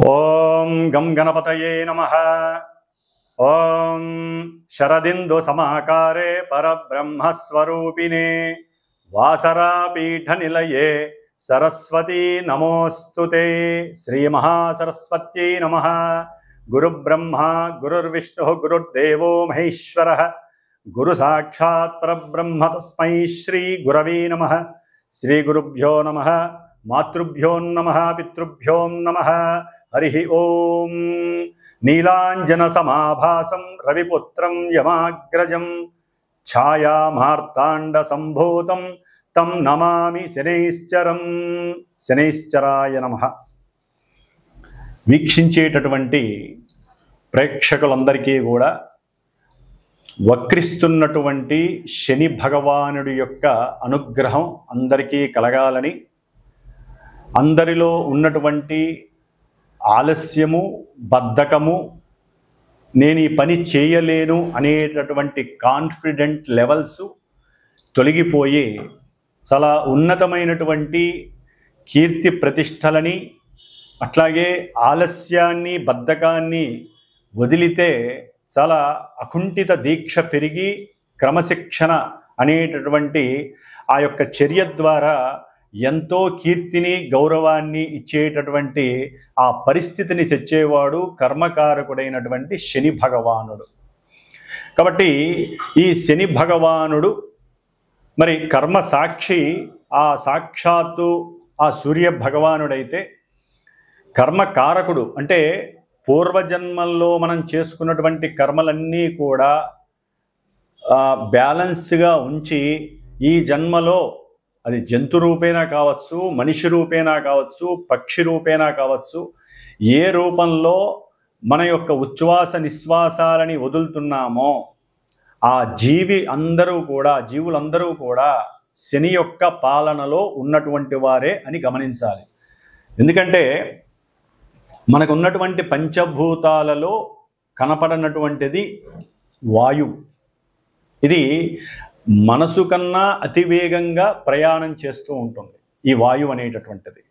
ఓం గం గణపతయే నమః. ఓం శరదిందు సమాకారే పరబ్రహ్మస్వరూపిణే వాసరాపీఠ నిలయే సరస్వతీ నమోస్తుతే. శ్రీ మహాసరస్వత్యై నమః. గురుబ్రహ్మ గురుర్విష్ణుః గురుర్దేవో మహేశ్వరః గురు సాక్షాత్ పరబ్రహ్మ తస్మై శ్రీ గురవే నమః. శ్రీ గురుభ్యో నమః. మాతృభ్యో నమః. పితృభ్యో నమః. హరి ఓం. నీలాంజన సమాభాసం రవిపుత్రం యమాగ్రజం ఛాయామార్తాండ సంభూతం తం నమామి శనైశ్చరం. శనైశ్చరాయ నమః. వీక్షించేటటువంటి ప్రేక్షకులందరికీ కూడా వక్రిస్తున్నటువంటి శని భగవానుడి యొక్క అనుగ్రహం అందరికీ కలగాలని, అందరిలో ఉన్నటువంటి ఆలస్యము, బద్ధకము, నేను ఈ పని చేయలేను అనేటటువంటి కాన్ఫిడెంట్ లెవెల్స్ తొలగిపోయి చాలా ఉన్నతమైనటువంటి కీర్తి ప్రతిష్టలని, అట్లాగే ఆలస్యాన్ని, బద్ధకాన్ని వదిలితే చాలా అకుంఠిత దీక్ష పెరిగి క్రమశిక్షణ అనేటటువంటి ఆ యొక్క చర్య ద్వారా ఎంతో కీర్తిని, గౌరవాన్ని ఇచ్చేటటువంటి ఆ పరిస్థితిని తెచ్చేవాడు కర్మకారకుడైనటువంటి శని భగవానుడు. కాబట్టి ఈ శని భగవానుడు మరి కర్మ సాక్షి, ఆ సాక్షాత్తు ఆ సూర్య భగవానుడైతే కర్మకారకుడు అంటే పూర్వజన్మల్లో మనం చేసుకున్నటువంటి కర్మలన్నీ కూడా బ్యాలెన్స్గా ఉంచి ఈ జన్మలో అది జంతు రూపేణా కావచ్చు, మనిషి రూపేణా కావచ్చు, పక్షి రూపేణా కావచ్చు, ఏ రూపంలో మన యొక్క ఉచ్ఛ్వాస నిశ్వాసాలని వదులుతున్నామో ఆ జీవులందరూ కూడా శని యొక్క పాలనలో ఉన్నటువంటి వారే అని గమనించాలి. ఎందుకంటే మనకు ఉన్నటువంటి పంచభూతాలలో కనపడనటువంటిది వాయువు. ఇది మనసు కన్నా అతివేగంగా ప్రయాణం చేస్తూ ఉంటుంది ఈ వాయువు అనేటటువంటిది.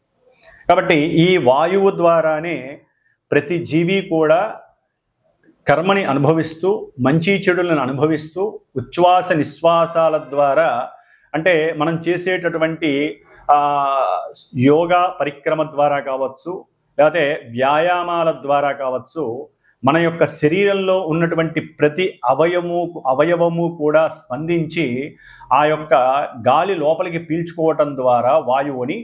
కాబట్టి ఈ వాయువు ద్వారానే ప్రతి జీవి కూడా కర్మని అనుభవిస్తూ, మంచి చెడులను అనుభవిస్తూ, ఉచ్ఛ్వాస నిశ్వాసాల ద్వారా అంటే మనం చేసేటటువంటి యోగా పరిక్రమ ద్వారా కావచ్చు, లేకపోతే వ్యాయామాల ద్వారా కావచ్చు, మన యొక్క శరీరంలో ఉన్నటువంటి ప్రతి అవయవము కూడా స్పందించి ఆ యొక్క గాలి లోపలికి పీల్చుకోవటం ద్వారా వాయువుని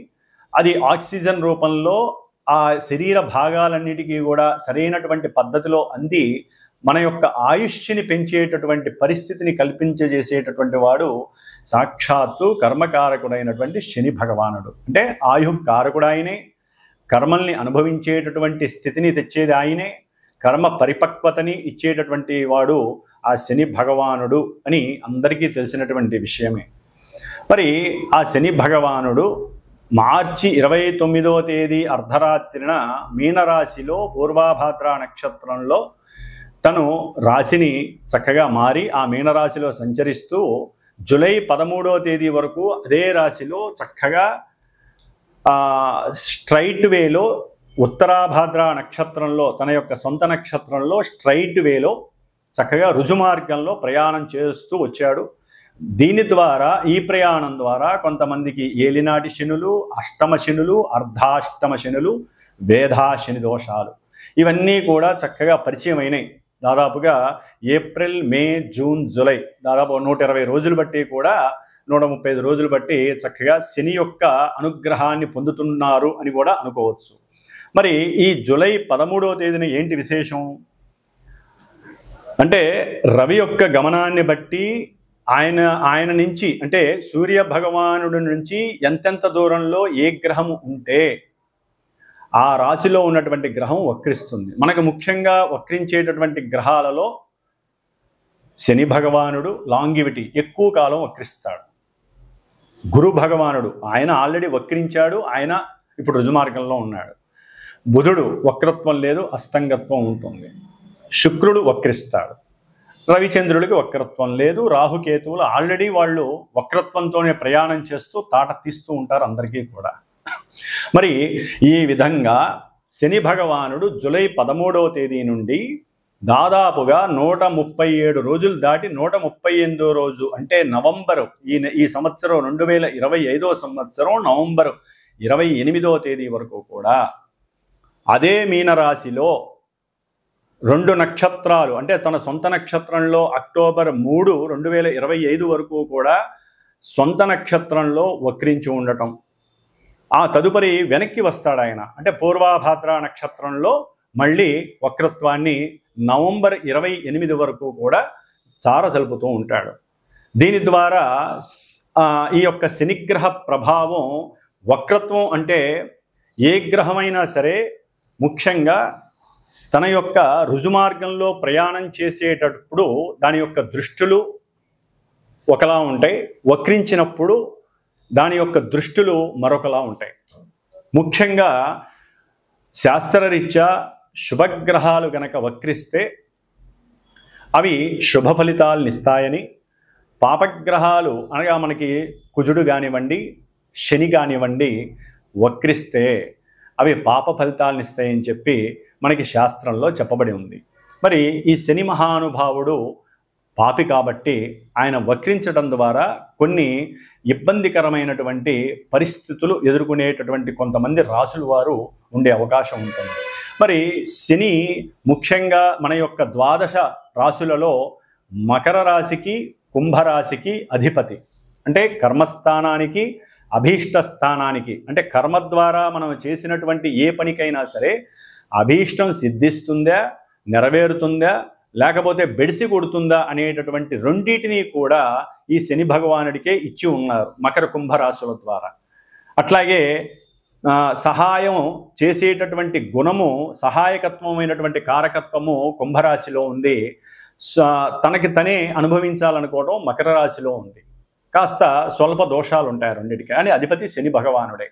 అది ఆక్సిజన్ రూపంలో ఆ శరీర భాగాలన్నిటికీ కూడా సరైనటువంటి పద్ధతిలో అంది మన యొక్క ఆయుష్ని పెంచేటటువంటి పరిస్థితిని కల్పించేసేటటువంటి వాడు సాక్షాత్తు కర్మకారకుడైనటువంటి శని భగవానుడు. అంటే ఆయుకారకుడు ఆయనే, కర్మల్ని అనుభవించేటటువంటి స్థితిని తెచ్చేది ఆయనే, కర్మ పరిపక్వతని ఇచ్చేటటువంటి వాడు ఆ శని భగవానుడు అని అందరికీ తెలిసినటువంటి విషయమే. మరి ఆ శని భగవానుడు మార్చి 29వ తేదీ అర్ధరాత్రిన మీనరాశిలో పూర్వాభాద్ర నక్షత్రంలో తను రాశిని చక్కగా మారి ఆ మీనరాశిలో సంచరిస్తూ జూలై 13వ తేదీ వరకు అదే రాశిలో చక్కగా స్ట్రైట్ వేలో ఉత్తరాభాద్ర నక్షత్రంలో తన యొక్క సొంత నక్షత్రంలో స్ట్రైట్ వేలో చక్కగా రుజుమార్గంలో ప్రయాణం చేస్తూ వచ్చాడు. దీని ద్వారా, ఈ ప్రయాణం ద్వారా కొంతమందికి ఏలినాటి శనులు, అష్టమ శనులు, అర్ధాష్టమ శనులు, వేధాశని దోషాలు ఇవన్నీ కూడా చక్కగా పరిచయం అయినాయి. దాదాపుగా ఏప్రిల్, మే, జూన్, జూలై దాదాపు 120 రోజులు బట్టి కూడా 135 రోజులు బట్టి చక్కగా శని యొక్క అనుగ్రహాన్ని పొందుతున్నారు అని కూడా అనుకోవచ్చు. మరి ఈ జూలై 13వ తేదీన ఏంటి విశేషం అంటే రవి యొక్క గమనాన్ని బట్టి ఆయన నుంచి అంటే సూర్య భగవానుడి నుంచి ఎంతెంత దూరంలో ఏ గ్రహము ఉంటే ఆ రాశిలో ఉన్నటువంటి గ్రహం వక్రిస్తుంది. మనకు ముఖ్యంగా వక్రించేటటువంటి గ్రహాలలో శని భగవానుడు లాంగివిటీ ఎక్కువ కాలం వక్రిస్తాడు. గురు భగవానుడు ఆయన ఆల్రెడీ వక్రించాడు, ఆయన ఇప్పుడు రుజుమార్గంలో ఉన్నాడు. బుధుడు వక్రత్వం లేదు, అస్తంగత్వం ఉంటుంది. శుక్రుడు వక్రిస్తాడు. రవిచంద్రుడికి వక్రత్వం లేదు. రాహుకేతువులు ఆల్రెడీ వాళ్ళు వక్రత్వంతోనే ప్రయాణం చేస్తూ తాట తీస్తూ ఉంటారు అందరికీ కూడా. మరి ఈ విధంగా శని భగవానుడు జూలై 13వ తేదీ నుండి దాదాపుగా 137 రోజులు దాటి 138వ రోజు అంటే నవంబరు ఈ సంవత్సరం 2025వ సంవత్సరం నవంబరు 28వ తేదీ వరకు కూడా అదే మీనరాశిలో 2 నక్షత్రాలు అంటే తన సొంత నక్షత్రంలో అక్టోబర్ 3, 2025 వరకు కూడా సొంత నక్షత్రంలో వక్రించి ఉండటం, ఆ తదుపరి వెనక్కి వస్తాడు ఆయన అంటే పూర్వాభాద్ర నక్షత్రంలో మళ్ళీ వక్రత్వాన్ని నవంబర్ 28 వరకు కూడా చారసలుపుతూ ఉంటాడు. దీని ద్వారా ఈ యొక్క శనిగ్రహ ప్రభావం వక్రత్వం అంటే ఏ గ్రహమైనా సరే ముఖ్యంగా తన యొక్క రుజుమార్గంలో ప్రయాణం చేసేటప్పుడు దాని యొక్క దృష్టులు ఒకలా ఉంటాయి, వక్రించినప్పుడు దాని యొక్క దృష్టులు మరొకలా ఉంటాయి. ముఖ్యంగా శాస్త్రరీత్యా శుభగ్రహాలు గనక వక్రిస్తే అవి శుభ ఫలితాలను ఇస్తాయని, పాపగ్రహాలు అనగా మనకి కుజుడు కానివ్వండి శని కానివ్వండి వక్రిస్తే అవి పాప ఫలితాలను ఇస్తాయని చెప్పి మనకి శాస్త్రంలో చెప్పబడి ఉంది. మరి ఈ శని మహానుభావుడు పాపి కాబట్టి ఆయన వక్రించడం ద్వారా కొన్ని ఇబ్బందికరమైనటువంటి పరిస్థితులు ఎదుర్కొనేటటువంటి కొంతమంది రాసుల వారు ఉండే అవకాశం ఉంటుంది. మరి శని ముఖ్యంగా మన యొక్క 12 రాశులలో మకర రాశికి కుంభరాశికి అధిపతి అంటే కర్మస్థానానికి అభీష్ట స్థానానికి అంటే కర్మ ద్వారా మనం చేసినటువంటి ఏ పనికైనా సరే అభీష్టం సిద్ధిస్తుందా, నెరవేరుతుందా, లేకపోతే బెడిసి కొడుతుందా అనేటటువంటి రెండింటినీ కూడా ఈ శని భగవానుడికే ఇచ్చి ఉన్నారు మకర కుంభరాశుల ద్వారా. అట్లాగే సహాయం చేసేటటువంటి గుణము సహాయకత్వమైనటువంటి కారకత్వము కుంభరాశిలో ఉంది, తనకి తనే అనుభవించాలనుకోవడం మకర రాశిలో ఉంది. కాస్త స్వల్ప దోషాలు ఉంటాయి రెండింటికి, అని అధిపతి శని భగవానుడే.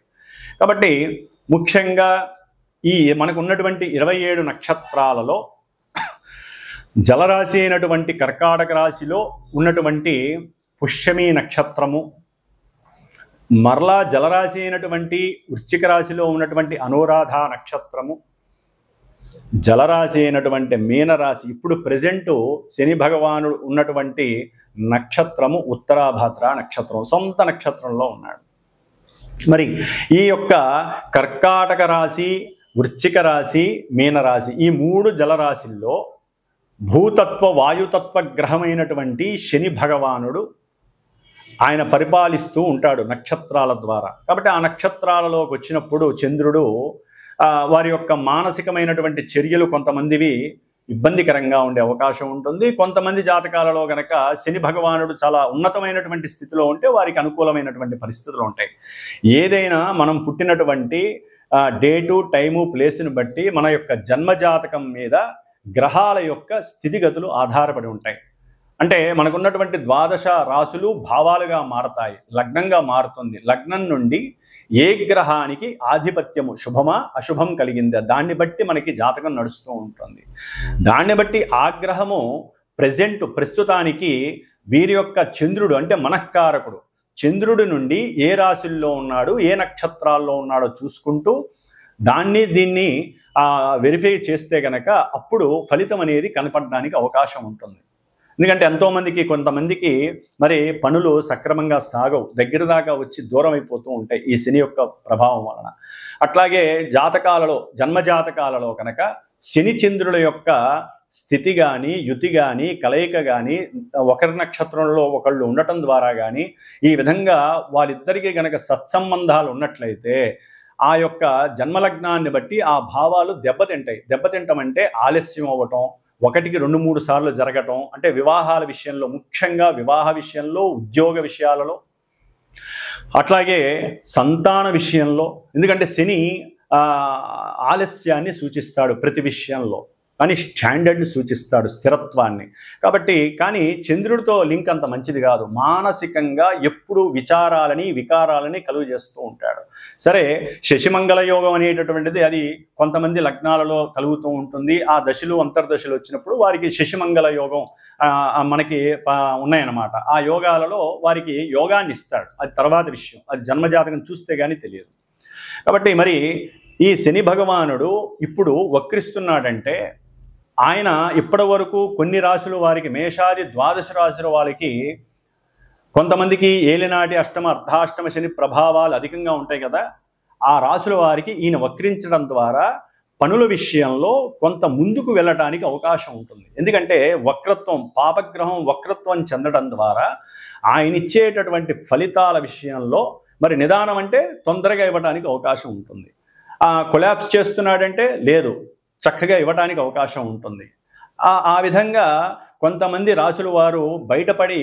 కాబట్టి ముఖ్యంగా ఈ మనకు ఉన్నటువంటి 27 నక్షత్రాలలో జలరాశి అయినటువంటి కర్కాటక రాశిలో ఉన్నటువంటి పుష్యమి నక్షత్రము, మరలా జలరాశి అయినటువంటి వృశ్చిక రాశిలో ఉన్నటువంటి అనురాధ నక్షత్రము, జలరాశి అయినటువంటి మీనరాశి, ఇప్పుడు ప్రెజెంటు శని భగవానుడు ఉన్నటువంటి నక్షత్రము ఉత్తరాభాద్ర నక్షత్రం, సొంత నక్షత్రంలో ఉన్నాడు. మరి ఈ యొక్క కర్కాటక రాశి, వృశ్చిక రాశి, మీనరాశి ఈ 3 జలరాశుల్లో భూతత్వ వాయుతత్వ గ్రహమైనటువంటి శని భగవానుడు ఆయన పరిపాలిస్తూ ఉంటాడు నక్షత్రాల ద్వారా. కాబట్టి ఆ నక్షత్రాలలోకి వచ్చినప్పుడు చంద్రుడు వారి యొక్క మానసికమైనటువంటి చర్యలు కొంతమందివి ఇబ్బందికరంగా ఉండే అవకాశం ఉంటుంది. కొంతమంది జాతకాలలో గనక శని భగవానుడు చాలా ఉన్నతమైనటువంటి స్థితిలో ఉంటే వారికి అనుకూలమైనటువంటి పరిస్థితులు ఉంటాయి. ఏదైనా మనం పుట్టినటువంటి డేటు, టైము, ప్లేస్ని బట్టి మన యొక్క జన్మజాతకం మీద గ్రహాల యొక్క స్థితిగతులు ఆధారపడి ఉంటాయి. అంటే మనకున్నటువంటి 12 రాశులు భావాలుగా మారతాయి, లగ్నంగా మారుతుంది. లగ్నం నుండి ఏ గ్రహానికి ఆధిపత్యము శుభమా అశుభం కలిగిందా దాన్ని బట్టి మనకి జాతకం నడుస్తూ ఉంటుంది. దాన్ని బట్టి ఆ గ్రహము ప్రస్తుతానికి వీరి యొక్క చంద్రుడు అంటే మనఃకారకుడు చంద్రుడి నుండి ఏ రాశుల్లో ఉన్నాడు, ఏ నక్షత్రాల్లో ఉన్నాడో చూసుకుంటూ దీన్ని వెరిఫై చేస్తే కనుక అప్పుడు ఫలితం అనేది కనపడడానికి అవకాశం ఉంటుంది. ఎందుకంటే కొంతమందికి మరి పనులు సక్రమంగా సాగవు, దగ్గర దాకా వచ్చి దూరం అయిపోతూ ఉంటాయి ఈ శని యొక్క ప్రభావం వలన. అట్లాగే జాతకాలలో, జన్మజాతకాలలో కనుక శని చంద్రుల యొక్క స్థితి కానీ, యుతి కానీ, కలయిక కానీ, ఒకరి నక్షత్రంలో ఒకళ్ళు ఉండటం ద్వారా కానీ ఈ విధంగా వాళ్ళిద్దరికీ కనుక సత్సంబంధాలు ఉన్నట్లయితే ఆ యొక్క జన్మలగ్నాన్ని బట్టి ఆ భావాలు దెబ్బతింటాయి. దెబ్బతింటమంటే ఆలస్యం అవ్వటం, 1కి 2-3 సార్లు జరగటం, అంటే వివాహాల విషయంలో, ముఖ్యంగా వివాహ విషయంలో, ఉద్యోగ విషయాలలో, అట్లాగే సంతాన విషయంలో. ఎందుకంటే శని ఆలస్యాన్ని సూచిస్తాడు ప్రతి విషయంలో, కానీ స్టాండర్డ్ని సూచిస్తాడు, స్థిరత్వాన్ని. కాబట్టి కానీ చంద్రుడితో లింక్ అంత మంచిది కాదు. మానసికంగా ఎప్పుడు వికారాలని కలుగు చేస్తూ ఉంటాడు. సరే, శశిమంగళ యోగం అనేటటువంటిది అది కొంతమంది లగ్నాలలో కలుగుతూ ఉంటుంది. ఆ దశలు అంతర్దశలు వచ్చినప్పుడు వారికి శశిమంగళ యోగం మనకి ఉన్నాయన్నమాట. ఆ యోగాలలో వారికి యోగాన్ని ఇస్తాడు, అది తర్వాత విషయం, అది జన్మజాతకం చూస్తే కానీ తెలియదు. కాబట్టి మరి ఈ శని భగవానుడు ఇప్పుడు వక్రిస్తున్నాడంటే ఆయన ఇప్పటి వరకు కొన్ని రాశుల వారికి, మేషాది ద్వాదశ రాశుల వారికి, కొంతమందికి ఏలినాటి అష్టమ అర్ధాష్టమ శని ప్రభావాలు అధికంగా ఉంటాయి కదా, ఆ రాశుల వారికి ఈయన వక్రించడం ద్వారా పనుల విషయంలో కొంత ముందుకు వెళ్ళటానికి అవకాశం ఉంటుంది. ఎందుకంటే వక్రత్వం, పాపగ్రహం వక్రత్వం చెందడం ద్వారా ఆయన ఇచ్చేటటువంటి ఫలితాల విషయంలో మరి నిదానం అంటే తొందరగా ఇవ్వడానికి అవకాశం ఉంటుంది. కొలాప్స్ చేస్తున్నాడంటే లేదు, చక్కగా ఇవ్వడానికి అవకాశం ఉంటుంది. ఆ విధంగా కొంతమంది రాసుల వారు బయటపడి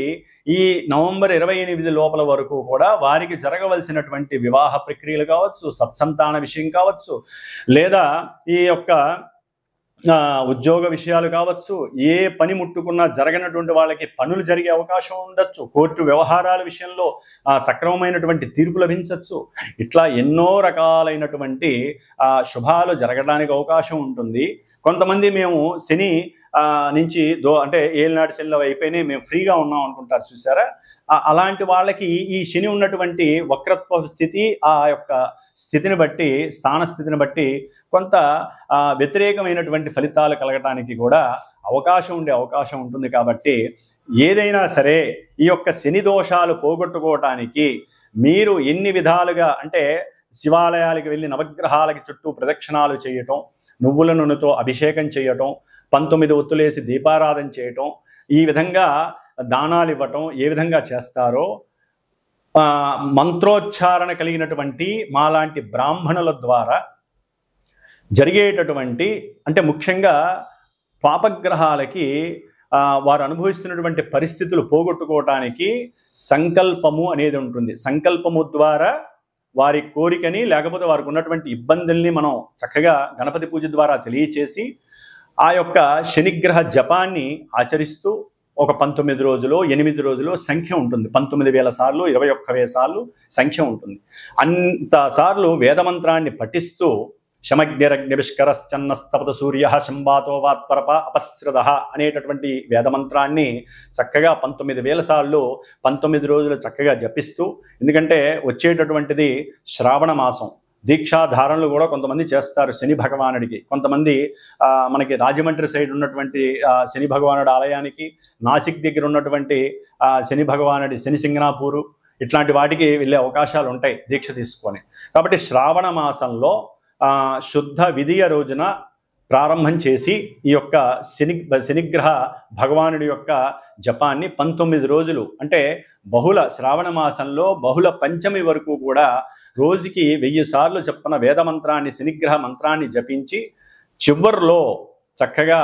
ఈ నవంబర్ 28 లోపల వరకు కూడా వారికి జరగవలసినటువంటి వివాహ ప్రక్రియలు కావచ్చు, సత్సంతాన విషయం కావచ్చు, లేదా ఈ యొక్క ఉద్యోగ విషయాలు కావచ్చు, ఏ పని ముట్టుకున్నా జరగనటువంటి వాళ్ళకి పనులు జరిగే అవకాశం ఉండొచ్చు, కోర్టు వ్యవహారాల విషయంలో సక్రమమైనటువంటి తీర్పు లభించవచ్చు. ఇట్లా ఎన్నో రకాలైనటువంటి శుభాలు జరగడానికి అవకాశం ఉంటుంది. కొంతమంది మేము శని నుంచి అంటే ఏలినాటి శనిలో అయిపోయినాయి, మేము ఫ్రీగా ఉన్నాం అనుకుంటారు చూసారా. అలాంటి వాళ్ళకి ఈ శని ఉన్నటువంటి వక్రత్వ స్థితి, ఆ యొక్క స్థితిని బట్టి, స్థాన స్థితిని బట్టి కొంత వ్యతిరేకమైనటువంటి ఫలితాలు కలగటానికి కూడా అవకాశం ఉంటుంది. కాబట్టి ఏదైనా సరే ఈ యొక్క శని దోషాలు పోగొట్టుకోవటానికి మీరు ఎన్ని విధాలుగా అంటే శివాలయాలకు వెళ్ళి నవగ్రహాలకి చుట్టూ ప్రదక్షిణాలు చేయటం, నువ్వుల నూనెతో అభిషేకం చేయటం, 19 ఒత్తులేసి దీపారాధన చేయటం, ఈ విధంగా దానాలు ఇవ్వటం ఏ విధంగా చేస్తారో, మంత్రోచ్చారణ కలిగినటువంటి మాలాంటి బ్రాహ్మణుల ద్వారా జరిగేటటువంటి, అంటే ముఖ్యంగా పాపగ్రహాలకి వారు అనుభవిస్తున్నటువంటి పరిస్థితులు పోగొట్టుకోవటానికి సంకల్పము అనేది ఉంటుంది. సంకల్పము ద్వారా వారి కోరికని, లేకపోతే వారికి ఉన్నటువంటి ఇబ్బందుల్ని మనం చక్కగా గణపతి పూజ ద్వారా తెలియచేసి ఆ యొక్క శనిగ్రహ జపాన్ని ఆచరిస్తూ ఒక 19 రోజులు 8 రోజులు సంఖ్య ఉంటుంది. 19,000 సార్లు 21,000 సార్లు సంఖ్య ఉంటుంది. అంతసార్లు వేదమంత్రాన్ని పఠిస్తూ శమగ్నిరగ్నివిష్కరశ్చన్నస్తపత సూర్య శంబాతో వాత్వరప అపస్రద అనేటటువంటి వేదమంత్రాన్ని చక్కగా 19,000 సార్లు 19 రోజులు చక్కగా జపిస్తూ, ఎందుకంటే వచ్చేటటువంటిది శ్రావణ మాసం, దీక్షాధారణలు కూడా కొంతమంది చేస్తారు శని భగవానుడికి. కొంతమంది మనకి రాజమండ్రి సైడ్ ఉన్నటువంటి శని భగవానుడి ఆలయానికి, నాసిక్ దగ్గర ఉన్నటువంటి శని భగవానుడి శని సింగనాపూరు ఇట్లాంటి వాటికి వెళ్ళే అవకాశాలు ఉంటాయి దీక్ష తీసుకొని. కాబట్టి శ్రావణ మాసంలో శుద్ధ విధియ రోజున ప్రారంభం చేసి ఈ యొక్క శనిగ్రహ భగవానుడి యొక్క జపాన్ని 19 రోజులు, అంటే బహుళ శ్రావణ మాసంలో బహుళ పంచమి వరకు కూడా రోజుకి 1000 సార్లు చెప్పిన వేదమంత్రాన్ని, శనిగ్రహ మంత్రాన్ని జపించి చివర్లో చక్కగా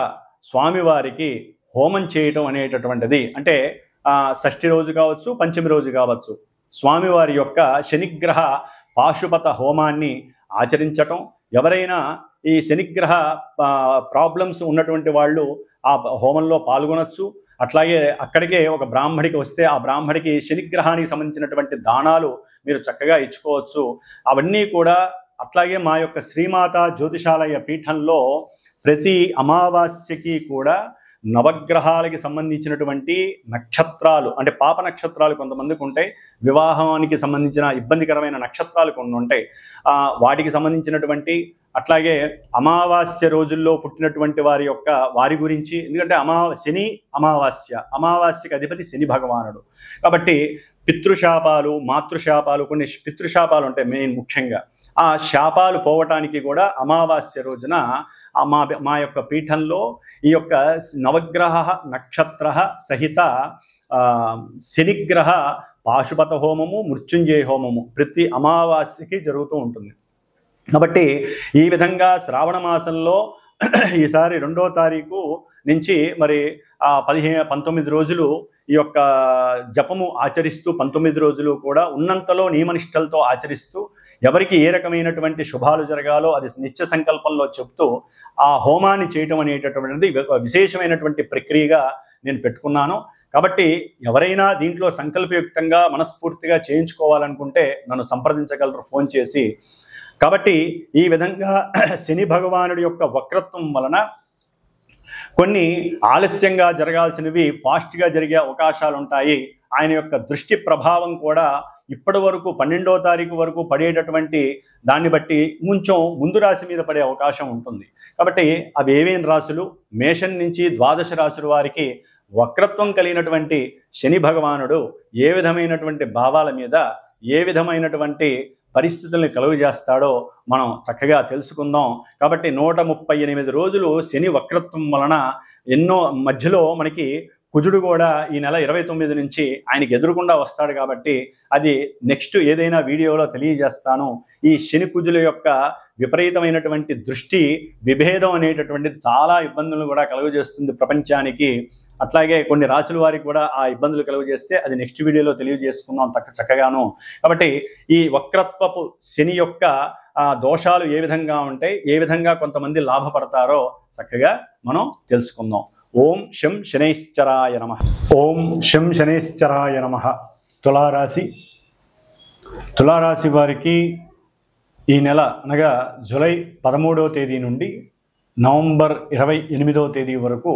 స్వామివారికి హోమం చేయటం అనేటటువంటిది, అంటే షష్ఠి రోజు కావచ్చు, పంచమి రోజు కావచ్చు, స్వామివారి యొక్క శనిగ్రహ పాశుపత హోమాన్ని ఆచరించటం. ఎవరైనా ఈ శనిగ్రహ ప్రాబ్లమ్స్ ఉన్నటువంటి వాళ్ళు ఆ హోమంలో పాల్గొనొచ్చు. అట్లాగే అక్కడికే ఒక బ్రాహ్మడికి వస్తే ఆ బ్రాహ్మడికి శనిగ్రహానికి సంబంధించినటువంటి దానాలు మీరు చక్కగా ఇచ్చుకోవచ్చు. అవన్నీ కూడా అట్లాగే మా యొక్క శ్రీమాత జ్యోతిషాలయ పీఠంలో ప్రతి అమావాస్యకి కూడా నవగ్రహాలకి సంబంధించినటువంటి నక్షత్రాలు, అంటే పాప నక్షత్రాలు కొంతమందికి ఉంటాయి, వివాహానికి సంబంధించిన ఇబ్బందికరమైన నక్షత్రాలు కొన్ని ఉంటాయి, వాటికి సంబంధించినటువంటి, అట్లాగే అమావాస్య రోజుల్లో పుట్టినటువంటి వారి గురించి, ఎందుకంటే శని అమావాస్యకి అధిపతి శని భగవానుడు. కాబట్టి పితృశాపాలు, మాతృశాపాలు, కొన్ని పితృశాపాలు ఉంటాయి మెయిన్ ముఖ్యంగా. ఆ శాపాలు పోవటానికి కూడా అమావాస్య రోజున మా యొక్క పీఠంలో ఈ యొక్క నవగ్రహ నక్షత్ర సహిత శనిగ్రహ పాశుపత హోమము, మృత్యుంజయ హోమము ప్రతి అమావాస్యకి జరుగుతూ ఉంటుంది. కాబట్టి ఈ విధంగా శ్రావణ మాసంలో ఈసారి 2వ తారీఖు నుంచి మరి 19 రోజులు ఈ యొక్క జపము ఆచరిస్తూ 19 రోజులు కూడా ఉన్నంతలో నియమనిష్టలతో ఆచరిస్తూ ఎవరికి ఏ రకమైనటువంటి శుభాలు జరగాలో అది నిత్య సంకల్పంలో చెప్తూ ఆ హోమాన్ని చేయటం అనేటటువంటిది విశేషమైనటువంటి ప్రక్రియగా నేను పెట్టుకున్నాను. కాబట్టి ఎవరైనా దీంట్లో సంకల్పయుక్తంగా మనస్ఫూర్తిగా చేయించుకోవాలనుకుంటే నన్ను సంప్రదించగలరు ఫోన్ చేసి. కాబట్టి ఈ విధంగా శని భగవానుడి యొక్క వక్రత్వం వలన కొన్ని ఆలస్యంగా జరగాల్సినవి ఫాస్ట్గా జరిగే అవకాశాలు ఉంటాయి. ఆయన యొక్క దృష్టి ప్రభావం కూడా ఇప్పటి వరకు 12వ తారీఖు వరకు పడేటటువంటి దాన్ని బట్టి కొంచెం ముందు రాశి మీద పడే అవకాశం ఉంటుంది. కాబట్టి అవి ఏవేం రాశులు? మేషం నుంచి ద్వాదశ రాశుల వారికి వక్రత్వం కలిగినటువంటి శని భగవానుడు ఏ విధమైనటువంటి భావాల మీద ఏ విధమైనటువంటి పరిస్థితుల్ని కలుగజేస్తాడో మనం చక్కగా తెలుసుకుందాం. కాబట్టి 138 రోజులు శని వక్రత్వం వలన ఎన్నో మధ్యలో మనకి కుజుడు కూడా ఈ నెల 29 నుంచి ఆయనకి ఎదురుకుండా వస్తాడు. కాబట్టి అది నెక్స్ట్ ఏదైనా వీడియోలో తెలియజేస్తాను. ఈ శని కుజుల యొక్క విపరీతమైనటువంటి దృష్టి విభేదం అనేటటువంటిది చాలా ఇబ్బందులను కూడా కలుగజేస్తుంది ప్రపంచానికి. అట్లాగే కొన్ని రాశుల వారికి కూడా ఆ ఇబ్బందులు కలుగజేస్తే అది నెక్స్ట్ వీడియోలో తెలియజేసుకుందాం చక్కగాను. కాబట్టి ఈ వక్రత్వపు శని యొక్క దోషాలు ఏ విధంగా ఉంటాయి, ఏ విధంగా కొంతమంది లాభపడతారో చక్కగా మనం తెలుసుకుందాం. ఓం శం శనైశ్చరాయ నమః. ఓం శం శనైశ్చరాయ నమః. తులారాశి వారికి ఈ నెల అనగా జూలై 13వ తేదీ నుండి నవంబర్ 28వ తేదీ వరకు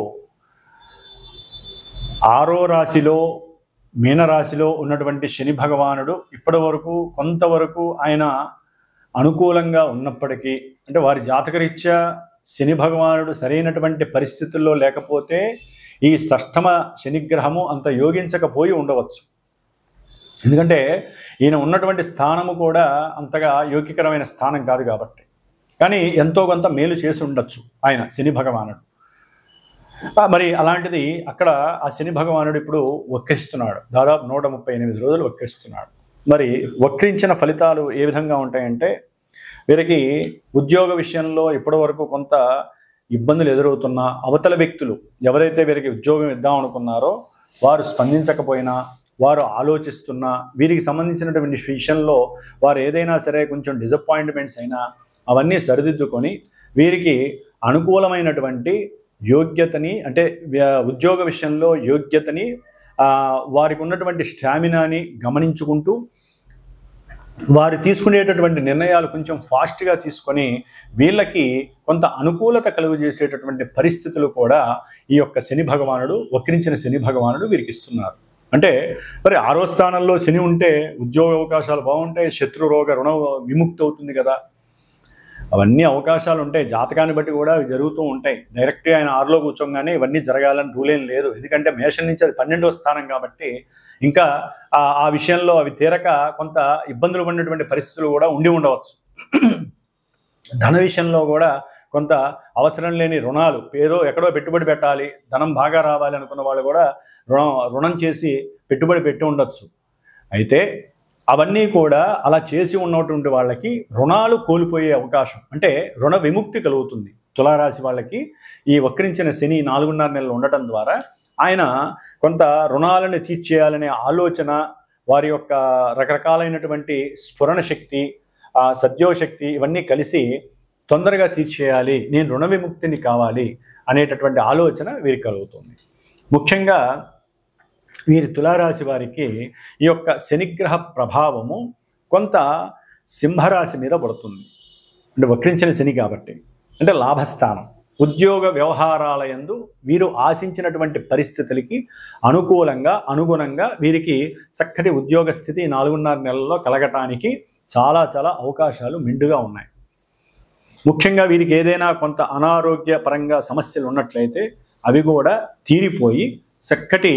6వ రాశిలో మీనరాశిలో ఉన్నటువంటి శని భగవానుడు ఇప్పటి వరకు కొంతవరకు ఆయన అనుకూలంగా ఉన్నప్పటికీ, అంటే వారి జాతకరీత్యా శని భగవానుడు సరైనటువంటి పరిస్థితుల్లో లేకపోతే ఈ షష్ఠమ శనిగ్రహము అంత యోగించకపోయి ఉండవచ్చు. ఎందుకంటే ఈయన ఉన్నటువంటి స్థానము కూడా అంతగా యోగ్యకరమైన స్థానం కాదు కాబట్టి, కానీ ఎంతో కొంత మేలు చేసి ఉండొచ్చు ఆయన శని భగవానుడు. మరి అలాంటిది అక్కడ ఆ శని భగవానుడు ఇప్పుడు వక్రిస్తున్నాడు. దాదాపు 138 రోజులు వక్రిస్తున్నాడు. మరి వక్రించిన ఫలితాలు ఏ విధంగా ఉంటాయంటే, వీరికి ఉద్యోగ విషయంలో ఇప్పటి వరకు కొంత ఇబ్బందులు ఎదురవుతున్నా, అవతల వ్యక్తులు ఎవరైతే వీరికి ఉద్యోగం ఇద్దాం అనుకున్నారో వారు స్పందించకపోయినా, వారు ఆలోచిస్తున్నా, వీరికి సంబంధించినటువంటి విషయంలో వారు ఏదైనా సరే కొంచెం డిసప్పాయింట్మెంట్స్ అయినా అవన్నీ సరిదిద్దుకొని వీరికి అనుకూలమైనటువంటి యోగ్యతని, అంటే ఉద్యోగ విషయంలో యోగ్యతని, వారికి ఉన్నటువంటి స్టామినాని గమనించుకుంటూ వారు తీసుకునేటటువంటి నిర్ణయాలు కొంచెం ఫాస్ట్గా తీసుకొని వీళ్ళకి కొంత అనుకూలత కలుగజేసేటటువంటి పరిస్థితులు కూడా ఈ యొక్క శని భగవానుడు, వక్రించిన శని భగవానుడు వీరికి ఇస్తున్నారు. అంటే మరి 6వ స్థానంలో శని ఉంటే ఉద్యోగ అవకాశాలు బాగుంటాయి, శత్రు రోగ రుణ విముక్తి అవుతుంది కదా. అవన్నీ అవకాశాలు ఉంటాయి, జాతకాన్ని బట్టి కూడా అవి జరుగుతూ ఉంటాయి. డైరెక్ట్గా ఆయన 6లో కూర్చోగానే ఇవన్నీ జరగాలని రూల్ ఏం లేదు. ఎందుకంటే మేషం నుంచి అది 12వ స్థానం కాబట్టి ఇంకా ఆ విషయంలో అవి తీరక కొంత ఇబ్బందులు పడినటువంటి పరిస్థితులు కూడా ఉండి ఉండవచ్చు. ధన విషయంలో కూడా కొంత అవసరం లేని రుణాలు, ఏదో ఎక్కడో పెట్టుబడి పెట్టాలి, ధనం బాగా రావాలి అనుకున్న వాళ్ళు కూడా రుణం చేసి పెట్టుబడి పెట్టి ఉండొచ్చు. అయితే అవన్నీ కూడా అలా చేసి ఉన్నటువంటి వాళ్ళకి రుణాలు కోల్పోయే అవకాశం, అంటే రుణ విముక్తి కలుగుతుంది. తులారాశి వాళ్ళకి ఈ వక్రించిన శని 4.5 నెలలు ఉండటం ద్వారా ఆయన కొంత రుణాలను తీర్చేయాలనే ఆలోచన, వారి యొక్క రకరకాలైనటువంటి స్ఫురణ శక్తి, సద్యోశక్తి ఇవన్నీ కలిసి తొందరగా తీర్చేయాలి, నేను రుణ విముక్తిని కావాలి అనేటటువంటి ఆలోచన వీరికి కలుగుతుంది. ముఖ్యంగా వీరి తులారాశి వారికి ఈ యొక్క శనిగ్రహ ప్రభావము కొంత సింహరాశి మీద పడుతుంది. అంటే వక్రించిన శని కాబట్టి, అంటే లాభస్థానం, ఉద్యోగ వ్యవహారాల యందు వీరు ఆశించినటువంటి పరిస్థితులకి అనుగుణంగా వీరికి చక్కటి ఉద్యోగ స్థితి 4.5 నెలల్లో కలగటానికి చాలా అవకాశాలు మెండుగా ఉన్నాయి. ముఖ్యంగా వీరికి ఏదైనా కొంత అనారోగ్యపరంగా సమస్యలు ఉన్నట్లయితే అవి కూడా తీరిపోయి చక్కటి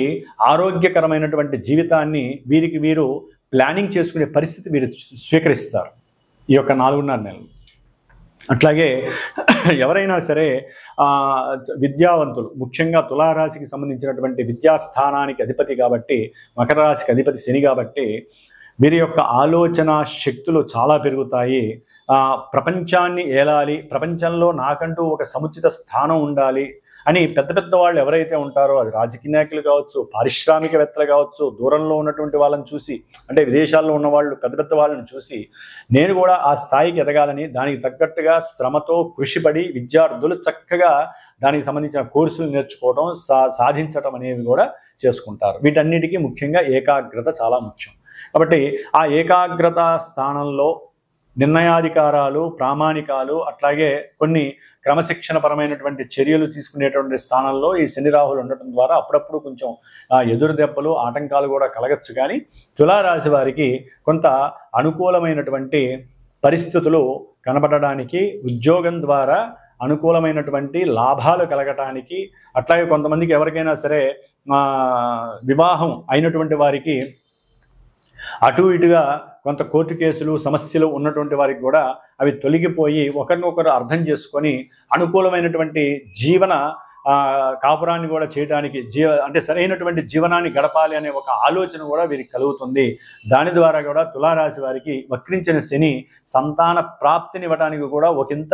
ఆరోగ్యకరమైనటువంటి జీవితాన్ని వీరు ప్లానింగ్ చేసుకునే పరిస్థితి వీరు స్వీకరిస్తారు ఈ యొక్క 4.5 నెలలు. అట్లాగే ఎవరైనా సరే విద్యావంతులు, ముఖ్యంగా తులారాశికి సంబంధించినటువంటి విద్యాస్థానానికి అధిపతి కాబట్టి, మకర రాశికి అధిపతి శని కాబట్టి వీరి యొక్క ఆలోచన శక్తులు చాలా పెరుగుతాయి. ప్రపంచాన్ని ఏలాలి, ప్రపంచంలో నాకంటూ ఒక సముచిత స్థానం ఉండాలి అని పెద్ద వాళ్ళు ఎవరైతే ఉంటారో, అది రాజకీయ నాయకులు కావచ్చు, పారిశ్రామికవేత్తలు కావచ్చు, దూరంలో ఉన్నటువంటి వాళ్ళని చూసి, అంటే విదేశాల్లో ఉన్న వాళ్ళు పెద్ద వాళ్ళని చూసి నేను కూడా ఆ స్థాయికి ఎదగాలని దానికి తగ్గట్టుగా శ్రమతో కృషిపడి విద్యార్థులు చక్కగా దానికి సంబంధించిన కోర్సులు నేర్చుకోవడం, సాధించడం అనేవి కూడా చేసుకుంటారు. వీటన్నిటికీ ముఖ్యంగా ఏకాగ్రత చాలా ముఖ్యం. కాబట్టి ఆ ఏకాగ్రత స్థానంలో నిర్ణయాధికారాలు, ప్రామాణికాలు, అట్లాగే కొన్ని క్రమశిక్షణపరమైనటువంటి చర్యలు తీసుకునేటువంటి స్థానంలో ఈ శని రాహులు ఉండటం ద్వారా అప్పుడప్పుడు కొంచెం ఎదురు దెబ్బలు, ఆటంకాలు కూడా కలగచ్చు. కానీ తులారాశి వారికి కొంత అనుకూలమైనటువంటి పరిస్థితులు కనబడడానికి, ఉద్యోగం ద్వారా అనుకూలమైనటువంటి లాభాలు కలగటానికి, అట్లాగే కొంతమందికి ఎవరికైనా సరే వివాహం అయినటువంటి వారికి అటు ఇటుగా కొంత కోర్టు కేసులు, సమస్యలు ఉన్నటువంటి వారికి కూడా అవి తొలగిపోయి ఒకరినొకరు అర్థం చేసుకొని అనుకూలమైనటువంటి జీవన కాపురాన్ని కూడా చేయడానికి, అంటే సరైనటువంటి జీవనాన్ని గడపాలి అనే ఒక ఆలోచన కూడా వీరికి కలుగుతుంది. దాని ద్వారా కూడా తులారాశి వారికి వక్రించిన శని సంతాన ప్రాప్తినివ్వడానికి కూడా ఒకంత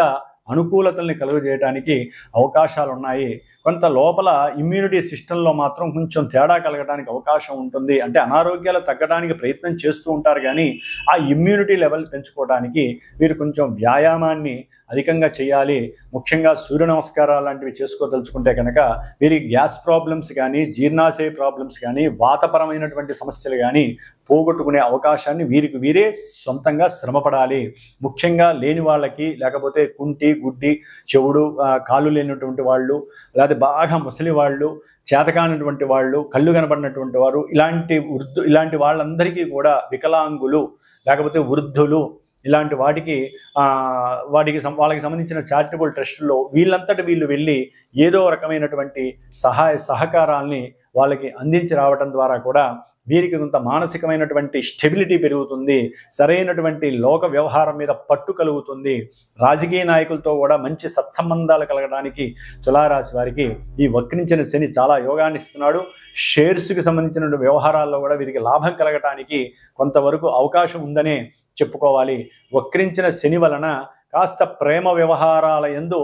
అనుకూలతల్ని కలుగజేయడానికి అవకాశాలు ఉన్నాయి. కొంత లోపల ఇమ్యూనిటీ సిస్టంలో మాత్రం కొంచెం తేడా కలగడానికి అవకాశం ఉంటుంది. అంటే అనారోగ్యాలు తగ్గడానికి ప్రయత్నం చేస్తూ ఉంటారు, కానీ ఆ ఇమ్యూనిటీ లెవెల్ పెంచుకోవడానికి వీరు కొంచెం వ్యాయామాన్ని అధికంగా చేయాలి. ముఖ్యంగా సూర్య నమస్కారాలు లాంటివి చేసుకోదలుచుకుంటే కనుక వీరికి గ్యాస్ ప్రాబ్లమ్స్ కానీ, జీర్ణాశయ ప్రాబ్లమ్స్ కానీ, వాతపరమైనటువంటి సమస్యలు కానీ పోగొట్టుకునే అవకాశాన్ని వీరికి వీరే సొంతంగా శ్రమపడాలి. ముఖ్యంగా లేని వాళ్ళకి, లేకపోతే కుంటి, గుడ్డి, చెవుడు, కాళ్ళు లేనటువంటి వాళ్ళు, లేకపోతే బాగా ముసలి వాళ్ళు, చేతకానటువంటి వాళ్ళు, కళ్ళు కనబడినటువంటి వారు, ఇలాంటి వాళ్ళందరికీ కూడా, వికలాంగులు లేకపోతే వృద్ధులు, ఇలాంటి వాళ్ళకి సంబంధించిన చారిటబుల్ ట్రస్టుల్లో వీళ్ళంతటి వీళ్ళు వెళ్ళి ఏదో రకమైనటువంటి సహకారాల్ని వాళ్ళకి అందించి రావటం ద్వారా కూడా వీరికి కొంత మానసికమైనటువంటి స్టెబిలిటీ పెరుగుతుంది. సరైనటువంటి లోక వ్యవహారం మీద పట్టు కలుగుతుంది. రాజకీయ నాయకులతో కూడా మంచి సత్సంబంధాలు కలగడానికి తులారాశి వారికి ఈ వక్రించిన శని చాలా యోగాన్ని ఇస్తున్నాడు. షేర్స్కి సంబంధించిన వ్యవహారాల్లో కూడా వీరికి లాభం కలగటానికి కొంతవరకు అవకాశం ఉందనే చెప్పుకోవాలి. వక్రించిన శని వలన కాస్త ప్రేమ వ్యవహారాల యందు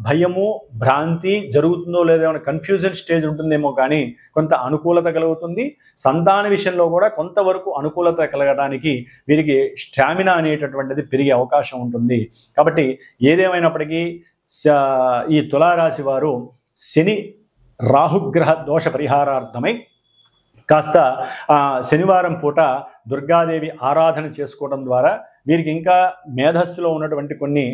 భయము, భ్రాంతి జరుగుతుందో లేదో అనే కన్ఫ్యూజన్ స్టేజ్ ఉంటుందేమో, కానీ కొంత అనుకూలత కలుగుతుంది. సంతాన విషయంలో కూడా కొంతవరకు అనుకూలత కలగడానికి వీరికి స్టామినా అనేటటువంటిది పెరిగే అవకాశం ఉంటుంది. కాబట్టి ఏదేమైనప్పటికీ ఈ తులారాశి వారు శని రాహుగ్రహ దోష పరిహారార్థమై కాస్త శనివారం పూట దుర్గాదేవి ఆరాధన చేసుకోవడం ద్వారా వీరికి ఇంకా మేధస్సులో ఉన్నటువంటి కొన్ని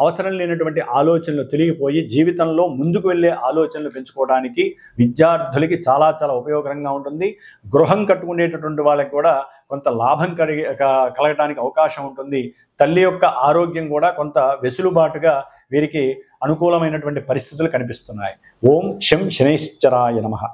అవసరం లేనటువంటి ఆలోచనలు తొలగిపోయి జీవితంలో ముందుకు వెళ్ళే ఆలోచనలు పెంచుకోవడానికి విద్యార్థులకి చాలా చాలా ఉపయోగకరంగా ఉంటుంది. గృహం కట్టుకునేటటువంటి వాళ్ళకి కూడా కొంత లాభం కలగడానికి అవకాశం ఉంటుంది. తల్లి యొక్క ఆరోగ్యం కూడా కొంత వెసులుబాటుగా వీరికి అనుకూలమైనటువంటి పరిస్థితులు కనిపిస్తున్నాయి. ఓం శం శనైశ్చరాయ నమః.